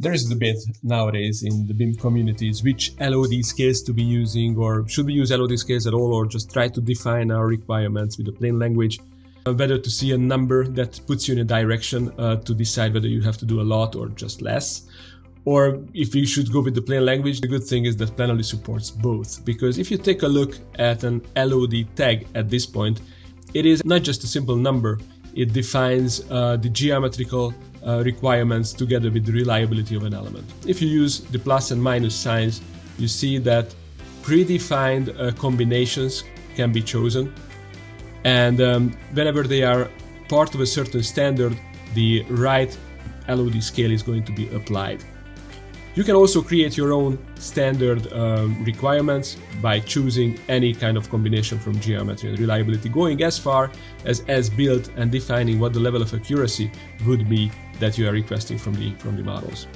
There is a debate nowadays in the BIM communities which LOD scales to be using, or should we use LOD scales at all, or just try to define our requirements with a plain language, whether to see a number that puts you in a direction to decide whether you have to do a lot or just less, or if you should go with the plain language. The good thing is that Planoly supports both, because if you take a look at an LOD tag at this point, it is not just a simple number. It defines the geometrical requirements together with the reliability of an element. If you use the plus and minus signs, you see that predefined combinations can be chosen, and whenever they are part of a certain standard, the right LOD scale is going to be applied. You can also create your own standard requirements by choosing any kind of combination from geometry and reliability, going as far as built and defining what the level of accuracy would be that you are requesting from the models.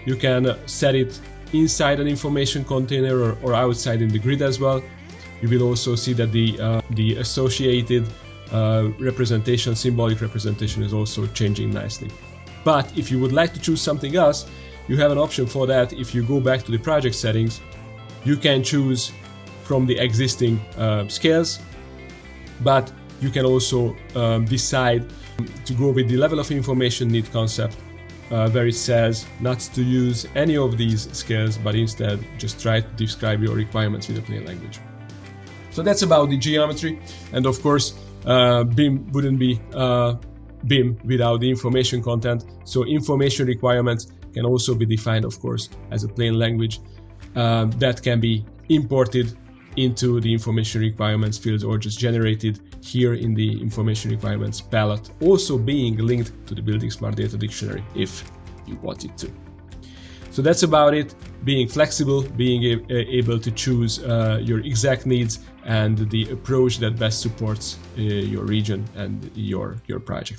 You can set it inside an information container or outside in the grid as well. You will also see that the associated representation, symbolic representation, is also changing nicely. But if you would like to choose something else, you have an option for that. If you go back to the project settings, you can choose from the existing scales, but you can also decide to go with the level of information need concept, where it says not to use any of these scales, but instead just try to describe your requirements with a plain language. So that's about the geometry, and of course BIM wouldn't be BIM without the information content. So information requirements can also be defined, of course, as a plain language that can be imported into the information requirements fields or just generated here in the information requirements palette, also being linked to the buildingSMART data dictionary if you wanted to. So that's about it. Being flexible, being able to choose your exact needs and the approach that best supports your region and your project.